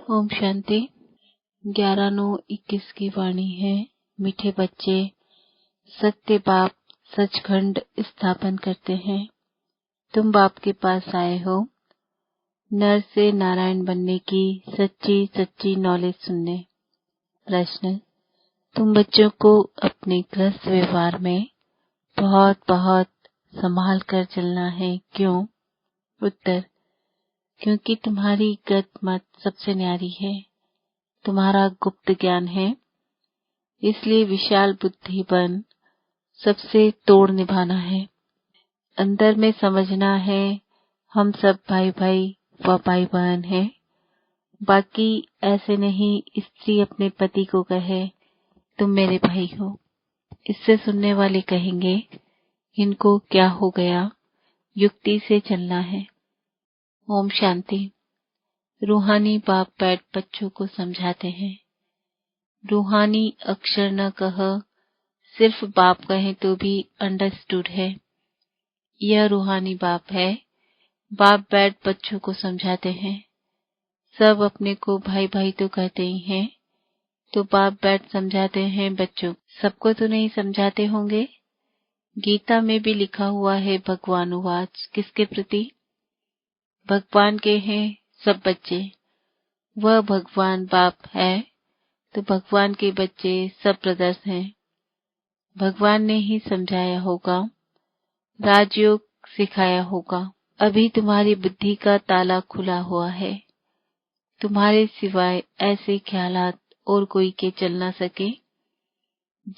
ओम शांति। 11/9/21 की वाणी है। मीठे बच्चे, सत्य बाप सचखंड स्थापन करते हैं। तुम बाप के पास आए हो नर से नारायण बनने की सच्ची सच्ची नॉलेज सुनने। प्रश्न: तुम बच्चों को अपने गृहस्थ व्यवहार में बहुत बहुत संभाल कर चलना है, क्यों? उत्तर: क्योंकि तुम्हारी गत मत सबसे न्यारी है, तुम्हारा गुप्त ज्ञान है, इसलिए विशाल बुद्धि बन सबसे तोड़ निभाना है। अंदर में समझना है हम सब भाई भाई व भाई बहन हैं। बाकी ऐसे नहीं स्त्री अपने पति को कहे तुम मेरे भाई हो, इससे सुनने वाले कहेंगे इनको क्या हो गया। युक्ति से चलना है। ओम शांति। रूहानी बाप बैठ बच्चों को समझाते हैं। रूहानी अक्षर न कह, सिर्फ बाप कहें तो भी अंडरस्टूड है। यह रूहानी बाप है। बाप बैठ बच्चों को समझाते हैं। सब अपने को भाई भाई तो कहते ही हैं, तो बाप बैठ समझाते हैं बच्चों। सबको तो नहीं समझाते होंगे। गीता में भी लिखा हुआ है भगवान उवाच, किसके प्रति? भगवान के हैं सब बच्चे। वह भगवान बाप है तो भगवान के बच्चे सब ब्रदर्स हैं। भगवान ने ही समझाया होगा, राजयोग सिखाया होगा। अभी तुम्हारी बुद्धि का ताला खुला हुआ है। तुम्हारे सिवाय ऐसे ख्यालात और कोई के चल ना सके।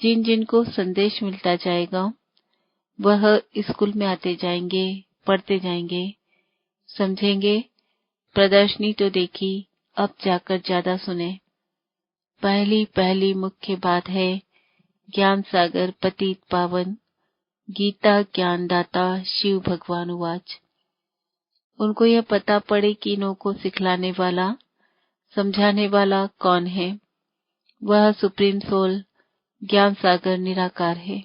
जिन जिन को संदेश मिलता जाएगा वह स्कूल में आते जाएंगे, पढ़ते जाएंगे, समझेंगे। प्रदर्शनी तो देखी, अब जाकर ज्यादा सुने। पहली मुख्य बात है ज्ञान सागर पतित पावन, गीता ज्ञानदाता शिव भगवान उवाच। उनको यह पता पड़े कि इन्हों को सिखलाने वाला, समझाने वाला कौन है। वह सुप्रीम सोल ज्ञान सागर निराकार है।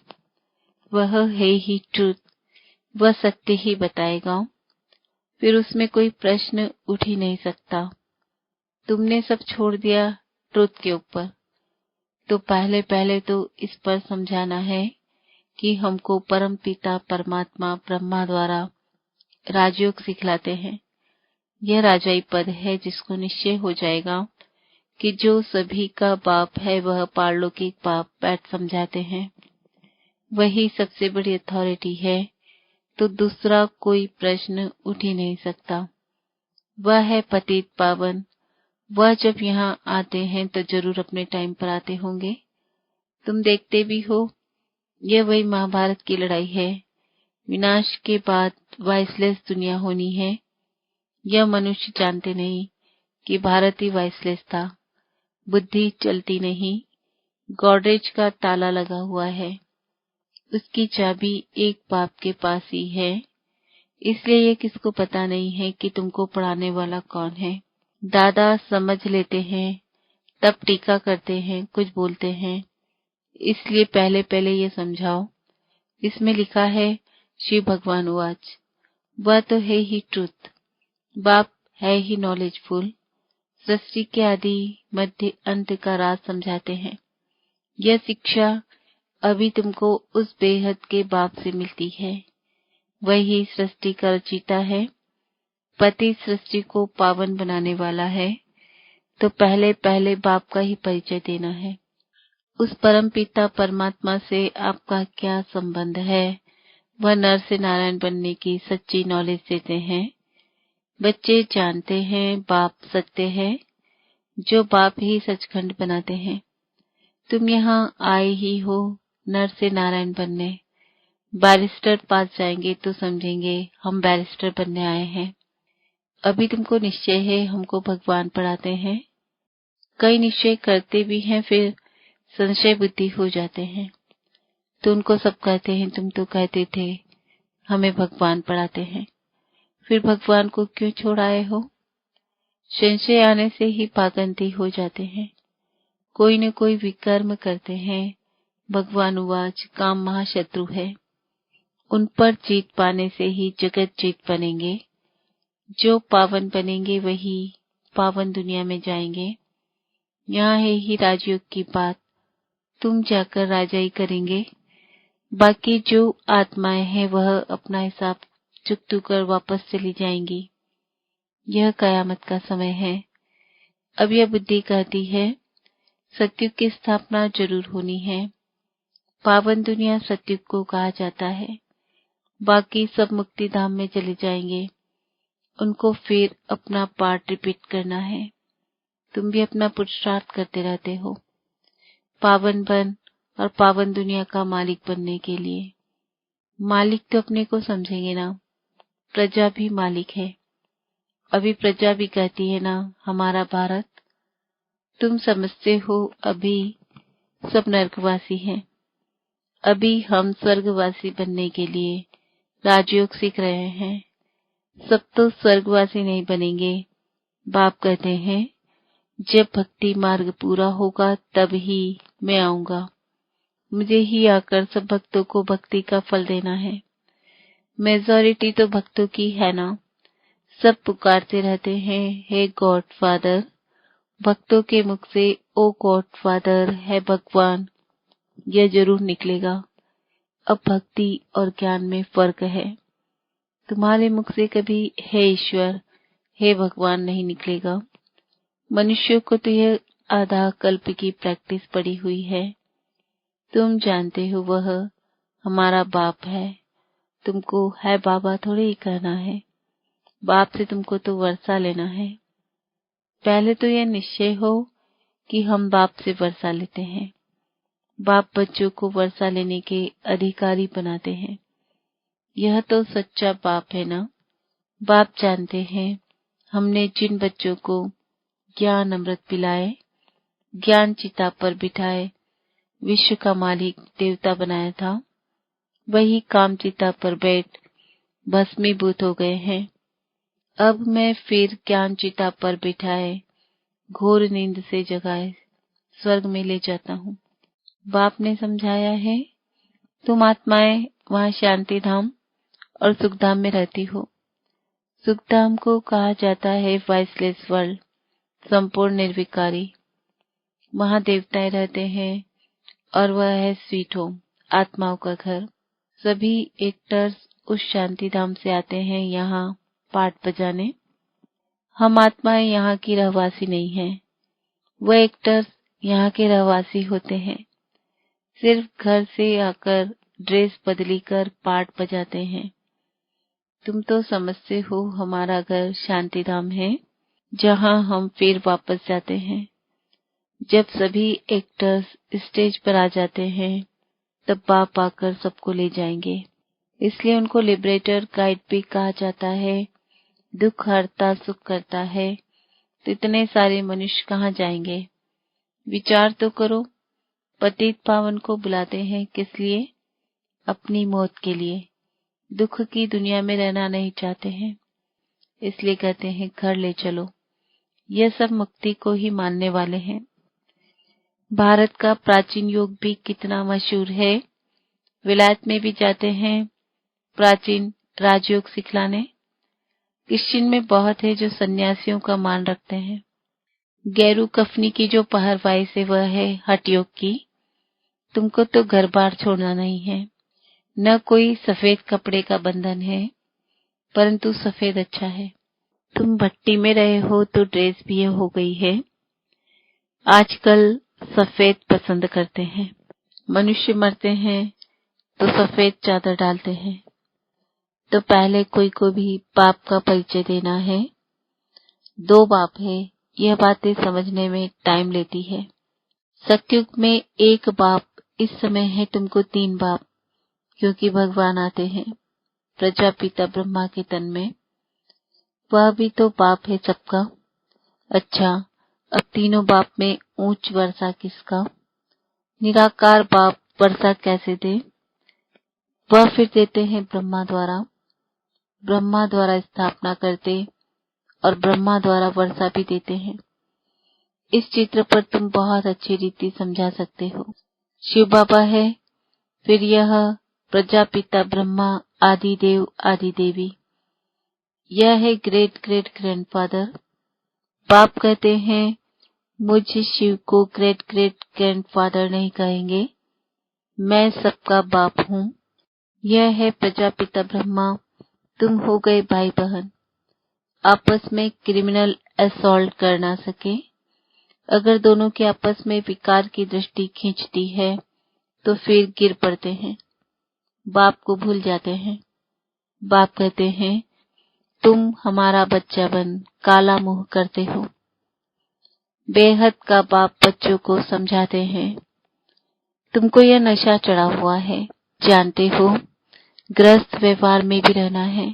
वह है ही ट्रूथ। वह सत्य ही बताएगा, फिर उसमें कोई प्रश्न उठ ही नहीं सकता। तुमने सब छोड़ दिया ट्रूथ के ऊपर, तो पहले तो इस पर समझाना है कि हमको परम पिता परमात्मा ब्रह्मा द्वारा राजयोग सिखलाते हैं। यह राजाई पद है जिसको निश्चय हो जाएगा कि जो सभी का बाप है वह पारलौकिक बाप बैठ समझाते हैं। वही सबसे बड़ी अथॉरिटी है, तो दूसरा कोई प्रश्न उठ ही नहीं सकता। वह है पतित पावन। वह जब यहाँ आते हैं तो जरूर अपने टाइम पर आते होंगे। तुम देखते भी हो, यह वही महाभारत की लड़ाई है। विनाश के बाद वाइसलेस दुनिया होनी है। यह मनुष्य जानते नहीं कि भारत ही वाइसलेस था। बुद्धि चलती नहीं। गॉडरेज का ताला लगा हुआ है, उसकी चाबी एक बाप के पास ही है। इसलिए ये किसको पता नहीं है कि तुमको पढ़ाने वाला कौन है। दादा समझ लेते हैं, तब टीका करते हैं, कुछ बोलते हैं। इसलिए पहले ये समझाओ। इसमें लिखा है शिव भगवान उवाच। वह तो है ही ट्रुथ। बाप है ही नॉलेजफुल। सृष्टि के आदि मध्य अंत का राज समझाते हैं। यह शिक्षा अभी तुमको उस बेहद के बाप से मिलती है। वही सृष्टि का रचयिता है। पति सृष्टि को पावन बनाने वाला है, तो पहले बाप का ही परिचय देना है। उस परम पिता परमात्मा से आपका क्या संबंध है, वह नर से नारायण बनने की सच्ची नॉलेज देते हैं। बच्चे जानते हैं बाप सत्य है, जो बाप ही सचखंड बनाते हैं। तुम यहाँ आए ही हो नर से नारायण बनने। बैरिस्टर पास जाएंगे तो समझेंगे हम बैरिस्टर बनने आए हैं। अभी तुमको निश्चय है हमको भगवान पढ़ाते हैं। कई निश्चय करते भी हैं, फिर संशय बुद्धि हो जाते हैं, तो उनको सब कहते हैं तुम तो कहते थे हमें भगवान पढ़ाते हैं, फिर भगवान को क्यों छोड़ आए हो? संशय आने से ही पागंदी हो जाते हैं। कोई न कोई विकर्म करते हैं। भगवान उवाच काम महाशत्रु है। उन पर जीत पाने से ही जगत जीत बनेंगे। जो पावन बनेंगे वही पावन दुनिया में जाएंगे। यहाँ है ही राजयोग की बात, तुम जाकर राजाई करेंगे। बाकी जो आत्माएं हैं वह अपना हिसाब चुकतू कर वापस चली जाएंगी। यह कयामत का समय है। अब यह बुद्धि कहती है सत्युग की स्थापना जरूर होनी है। पावन दुनिया सत्युग को कहा जाता है। बाकी सब मुक्ति धाम में चले जाएंगे। उनको फिर अपना पार्ट रिपीट करना है। तुम भी अपना पुरुषार्थ करते रहते हो पावन बन और पावन दुनिया का मालिक बनने के लिए। मालिक तो अपने को समझेंगे ना, प्रजा भी मालिक है। अभी प्रजा भी कहती है ना हमारा भारत। तुम समझते हो अभी सब नरकवासी हैं। अभी हम स्वर्गवासी बनने के लिए राजयोग सीख रहे हैं। सब तो स्वर्गवासी नहीं बनेंगे। बाप कहते हैं जब भक्ति मार्ग पूरा होगा तब ही मैं आऊंगा। मुझे ही आकर सब भक्तों को भक्ति का फल देना है। मेजॉरिटी तो भक्तों की है ना। सब पुकारते रहते हैं हे गॉड फादर। भक्तों के मुख से ओ गॉड फादर है भगवान, यह जरूर निकलेगा। अब भक्ति और ज्ञान में फर्क है। तुम्हारे मुख से कभी हे ईश्वर हे भगवान नहीं निकलेगा। मनुष्यों को तो यह आधा कल्प की प्रैक्टिस पड़ी हुई है। तुम जानते हो वह हमारा बाप है। तुमको है बाबा थोड़े ही कहना है। बाप से तुमको तो वर्षा लेना है। पहले तो यह निश्चय हो कि हम बाप से वर्षा लेते हैं। बाप बच्चों को वर्षा लेने के अधिकारी बनाते हैं। यह तो सच्चा बाप है ना। बाप जानते हैं हमने जिन बच्चों को ज्ञान अमृत पिलाए, ज्ञान चिता पर बिठाए, विश्व का मालिक देवता बनाया था, वही काम चिता पर बैठ भस्मीभूत हो गए हैं। अब मैं फिर ज्ञान चिता पर बिठाए घोर नींद से जगाए स्वर्ग में ले जाता हूँ। बाप ने समझाया है तुम आत्माएं वहाँ शांति धाम और सुखधाम में रहती हो। सुखधाम को कहा जाता है वॉइसलेस वर्ल्ड, संपूर्ण निर्विकारी। वहाँ देवताएं रहते हैं और वह है स्वीट होम, आत्माओं का घर। सभी एक्टर्स उस शांति धाम से आते हैं यहाँ पाठ बजाने। हम आत्माएं यहाँ की रहवासी नहीं हैं। वह एक्टर्स यहाँ के रहवासी होते हैं। सिर्फ घर से आकर ड्रेस बदली कर पाठ बजाते हैं। तुम तो समझते हो हमारा घर शांति धाम है, जहाँ हम फिर वापस जाते हैं। जब सभी एक्टर्स स्टेज पर आ जाते हैं तब बाप आकर सबको ले जाएंगे। इसलिए उनको लिबरेटर गाइड भी कहा जाता है। दुख हरता सुख करता है। तो इतने सारे मनुष्य कहाँ जाएंगे? विचार तो करो। पतित पावन को बुलाते हैं किस लिए? अपनी मौत के लिए। दुख की दुनिया में रहना नहीं चाहते हैं, इसलिए कहते हैं घर ले चलो। यह सब मुक्ति को ही मानने वाले हैं। भारत का प्राचीन योग भी कितना मशहूर है। विलायत में भी जाते हैं प्राचीन राजयोग सिखलाने। क्रिश्चियन में बहुत है जो सन्यासियों का मान रखते हैं। गैरू कफनी की जो पहरवाई से वह है हठ योग की। तुमको तो घर बार छोड़ना नहीं है, न कोई सफेद कपड़े का बंधन है, परंतु सफेद अच्छा है। तुम भट्टी में रहे हो तो ड्रेस भी यह हो गई है। आजकल सफेद पसंद करते हैं। मनुष्य मरते हैं तो सफेद चादर डालते हैं। तो पहले कोई को भी बाप का परिचय देना है। दो बाप है, यह बातें समझने में टाइम लेती है। सत्युग में एक बाप, इस समय है तुमको तीन बाप, क्योंकि भगवान आते हैं प्रजापिता ब्रह्मा के तन में। वह भी तो बाप है सबका। अच्छा, अब तीनों बाप में ऊंच वर्षा किसका? निराकार बाप वर्षा कैसे दे? वह फिर देते हैं ब्रह्मा द्वारा। ब्रह्मा द्वारा स्थापना करते और ब्रह्मा द्वारा वर्षा भी देते हैं। इस चित्र पर तुम बहुत अच्छी रीति समझा सकते हो। शिव बाबा है, फिर यह प्रजापिता ब्रह्मा, आदि देव आदि देवी। यह है ग्रेट ग्रेट ग्रैंडफादर। बाप कहते हैं मुझे शिव को ग्रेट ग्रेट ग्रैंडफादर नहीं कहेंगे, मैं सबका बाप हूँ। यह है प्रजापिता ब्रह्मा, तुम हो गए भाई बहन। आपस में क्रिमिनल असॉल्ट कर ना सके। अगर दोनों के आपस में विकार की दृष्टि खींचती है तो फिर गिर पड़ते हैं, बाप को भूल जाते हैं। बाप कहते हैं तुम हमारा बच्चा बन काला मुंह करते हो। बेहद का बाप बच्चों को समझाते हैं तुमको यह नशा चढ़ा हुआ है, जानते हो गृहस्थ व्यवहार में भी रहना है,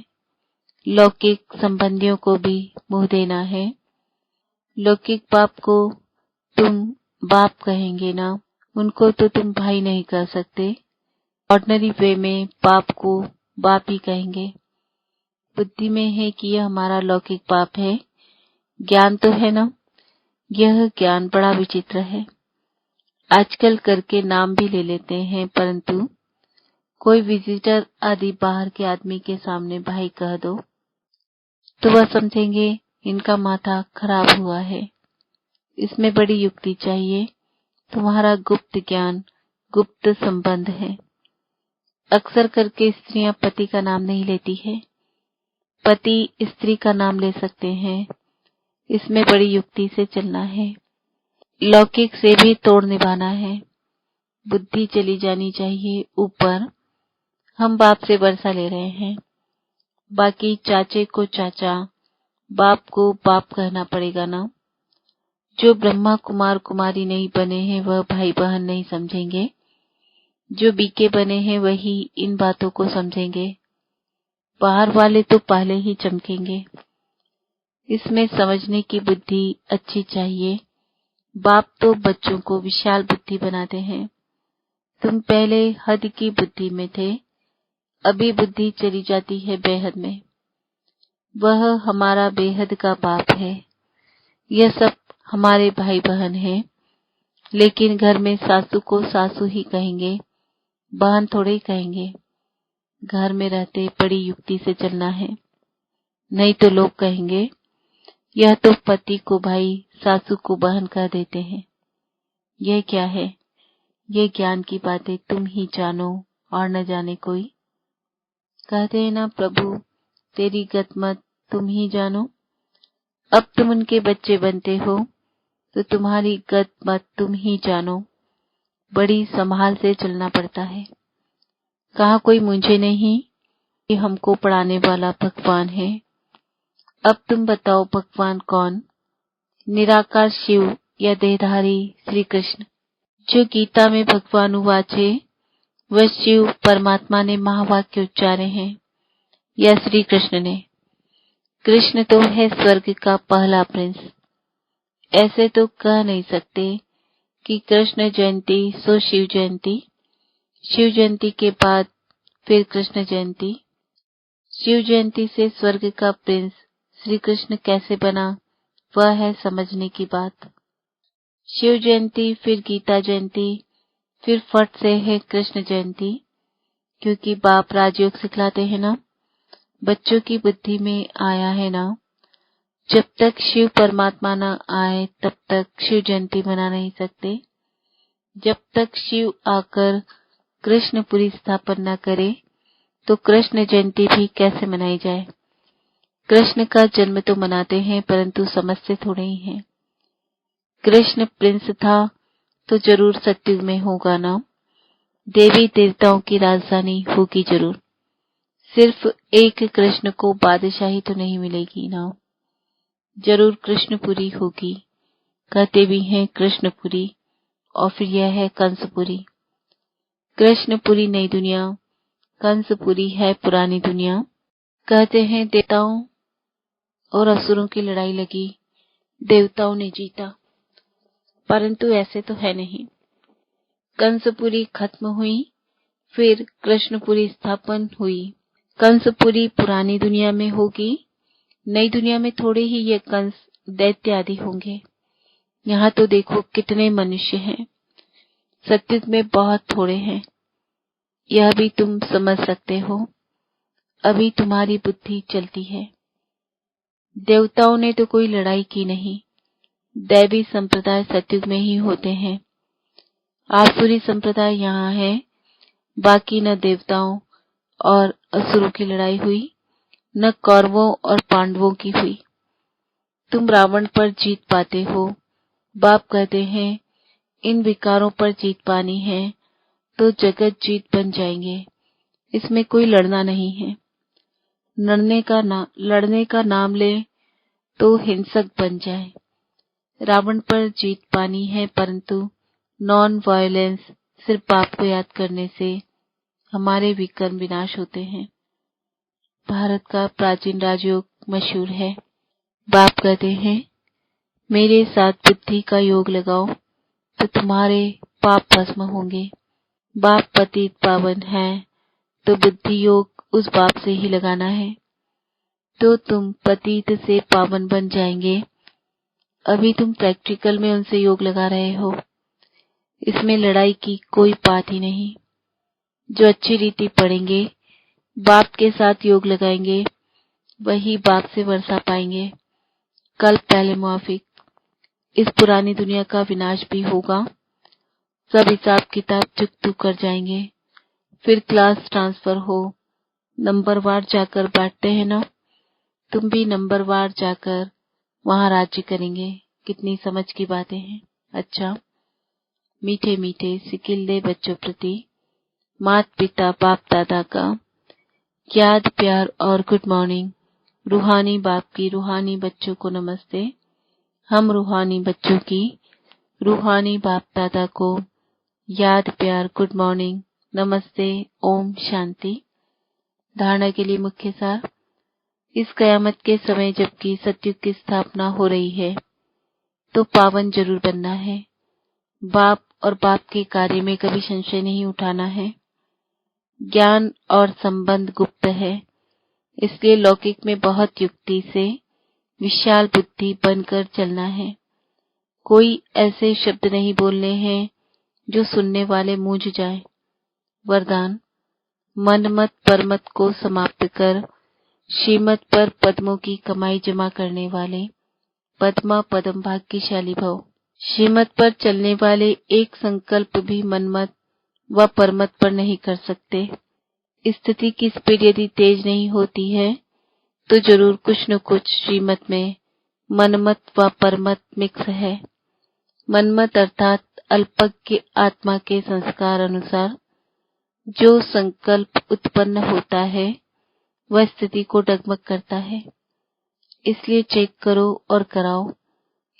लौकिक संबंधियों को भी मुंह देना है। लौकिक बाप को तुम बाप कहेंगे ना, उनको तो तुम भाई नहीं कह सकते। ऑर्डिनरी वे में बाप को बाप ही कहेंगे। बुद्धि में है कि यह हमारा लौकिक बाप है, ज्ञान तो है ना। यह ज्ञान बड़ा विचित्र है। आजकल करके नाम भी ले लेते हैं, परंतु कोई विजिटर आदि बाहर के आदमी के सामने भाई कह दो तो वह समझेंगे इनका माथा खराब हुआ है। इसमें बड़ी युक्ति चाहिए। तुम्हारा गुप्त ज्ञान, गुप्त संबंध है। अक्सर करके स्त्रियां पति का नाम नहीं लेती है, पति स्त्री का नाम ले सकते हैं। इसमें बड़ी युक्ति से चलना है, लौकिक से भी तोड़ निभाना है। बुद्धि चली जानी चाहिए ऊपर। हम बाप से वर्षा ले रहे हैं, बाकी चाचे को चाचा, बाप को बाप कहना पड़ेगा ना। जो ब्रह्मा कुमार कुमारी नहीं बने हैं वह भाई बहन नहीं समझेंगे, जो बीके बने हैं वही इन बातों को समझेंगे। बाहर वाले तो पहले ही चमकेंगे। इसमें समझने की बुद्धि अच्छी चाहिए। बाप तो बच्चों को विशाल बुद्धि बनाते हैं। तुम पहले हद की बुद्धि में थे, अभी बुद्धि चली जाती है बेहद में। वह हमारा बेहद का बाप है। यह सब हमारे भाई बहन हैं, लेकिन घर में सासू को सासू ही कहेंगे, बहन थोड़े ही कहेंगे। घर में रहते बड़ी युक्ति से चलना है, नहीं तो लोग कहेंगे यह तो पति को भाई सासू को बहन कह देते हैं। यह क्या है? ये ज्ञान की बातें तुम ही जानो और न जाने कोई। कहते हैं ना प्रभु तेरी गतमत तुम ही जानो। अब तुम उनके बच्चे बनते हो तो तुम्हारी गतमत तुम ही जानो। बड़ी संभाल से चलना पड़ता है। कहा कोई मुझे नहीं, ये हमको पढ़ाने वाला भगवान है। अब तुम बताओ भगवान कौन? निराकार शिव या देहधारी श्री कृष्ण? जो गीता में भगवान उवाचे वह शिव परमात्मा ने महावाक्य उच्चारे हैं या श्री कृष्ण ने? कृष्ण तो है स्वर्ग का पहला प्रिंस। ऐसे तो कह नहीं सकते कि कृष्ण जयंती सो शिव जयंती, शिव जयंती के बाद फिर कृष्ण जयंती। शिव जयंती से स्वर्ग का प्रिंस श्री कृष्ण कैसे बना, वह है समझने की बात। शिव जयंती, फिर गीता जयंती, फिर फट से है कृष्ण जयंती, क्योंकि बाप राजयोग सिखलाते हैं ना। बच्चों की बुद्धि में आया है ना, जब तक शिव परमात्मा न आए तब तक शिव जयंती मना नहीं सकते। जब तक शिव आकर कृष्णपुरी स्थापन न करे तो कृष्ण जयंती भी कैसे मनाई जाए? कृष्ण का जन्म तो मनाते हैं, परंतु समझते थोड़े ही हैं। कृष्ण प्रिंस था तो जरूर सत्युग में होगा ना। देवी देवताओं की राजधानी होगी जरूर। सिर्फ एक कृष्ण को बादशाही तो नहीं मिलेगी ना, जरूर कृष्णपुरी होगी। कहते भी हैं कृष्णपुरी, और फिर यह है कंसपुरी। कृष्णपुरी नई दुनिया, कंसपुरी है पुरानी दुनिया। कहते हैं देवताओं और असुरों की लड़ाई लगी, देवताओं ने जीता, परंतु ऐसे तो है नहीं। कंसपुरी खत्म हुई, फिर कृष्णपुरी स्थापन हुई। कंसपुरी पुरानी दुनिया में होगी, नई दुनिया में थोड़े ही ये कंस दैत्य आदि होंगे। यहाँ तो देखो कितने मनुष्य हैं, सत्युग में बहुत थोड़े हैं। यह भी तुम समझ सकते हो। अभी तुम्हारी बुद्धि चलती है। देवताओं ने तो कोई लड़ाई की नहीं, दैवी संप्रदाय सतयुग में ही होते हैं। आसुरी संप्रदाय यहाँ है। बाकी न देवताओं और असुरों की लड़ाई हुई, न कौरवों और पांडवों की हुई। तुम रावण पर जीत पाते हो। बाप कहते हैं इन विकारों पर जीत पानी है तो जगत जीत बन जाएंगे। इसमें कोई लड़ना नहीं है। लड़ने का नाम ले तो हिंसक बन जाए। रावण पर जीत पानी है, परंतु नॉन वायलेंस, सिर्फ बाप को याद करने से हमारे विकर्म विनाश होते हैं। भारत का प्राचीन राजयोग मशहूर है। बाप कहते हैं मेरे साथ बुद्धि का योग लगाओ तो तुम्हारे पाप भस्म होंगे। बाप पतित पावन है तो बुद्धि योग उस बाप से ही लगाना है, तो तुम पतित से पावन बन जाएंगे। अभी तुम प्रैक्टिकल में उनसे योग लगा रहे हो। इसमें लड़ाई की कोई बात ही नहीं। जो अच्छी रीति पढ़ेंगे, बाप के साथ योग लगाएंगे, वही बाप से वर्षा पाएंगे। कल पहले मुआफिक इस पुरानी दुनिया का विनाश भी होगा। सब हिसाब किताब चुकतू कर जाएंगे। फिर क्लास ट्रांसफर हो, नंबरवार जाकर बैठते हैं ना, तुम भी नंबरवार जाकर वहां राज्य करेंगे। कितनी समझ की बातें हैं। अच्छा, मीठे मीठे सिकिल्दे बच्चों प्रति माता पिता बाप दादा का याद, प्यार और गुड मॉर्निंग। रूहानी बाप की रूहानी बच्चों को नमस्ते। हम रूहानी बच्चों की रूहानी बाप दादा को याद, प्यार, गुड मॉर्निंग, नमस्ते, ओम शांति। धारणा के लिए मुख्य सार। इस कयामत के समय जबकि सतयुग की स्थापना हो रही है तो पावन जरूर बनना है। बाप और बाप के कार्य में कभी संशय नहीं उठाना है। ज्ञान और संबंध गुप्त है, इसलिए लौकिक में बहुत युक्ति से विशाल बुद्धि बनकर चलना है। कोई ऐसे शब्द नहीं बोलने हैं जो सुनने वाले मूंझ जाए। वरदान, मनमत परमत को समाप्त कर श्रीमत पर पद्मों की कमाई जमा करने वाले पद्मा पदम भाग्यशाली भव। श्रीमत पर चलने वाले एक संकल्प भी मनमत व परमत पर नहीं कर सकते। स्थिति की स्पीड यदि तेज नहीं होती है तो जरूर कुछ न कुछ श्रीमत में मनमत व परमत मिक्स है। मनमत अर्थात अल्पज्ञ आत्मा के संस्कार अनुसार जो संकल्प उत्पन्न होता है वह स्थिति को डगमग करता है। इसलिए चेक करो और कराओ।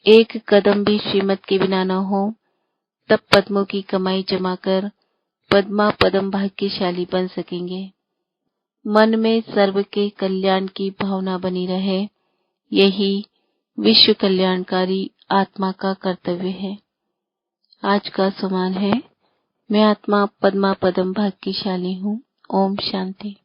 एक कदम भी श्रीमत के बिना न हो, तब पद्मों की कमाई जमा कर पद्मा पदम भाग्यशाली बन सकेंगे। मन में सर्व के कल्याण की भावना बनी रहे, यही विश्व कल्याणकारी आत्मा का कर्तव्य है। आज का सम्मान है, मैं आत्मा पद्मा पदम भाग्यशाली हूँ। ओम शांति।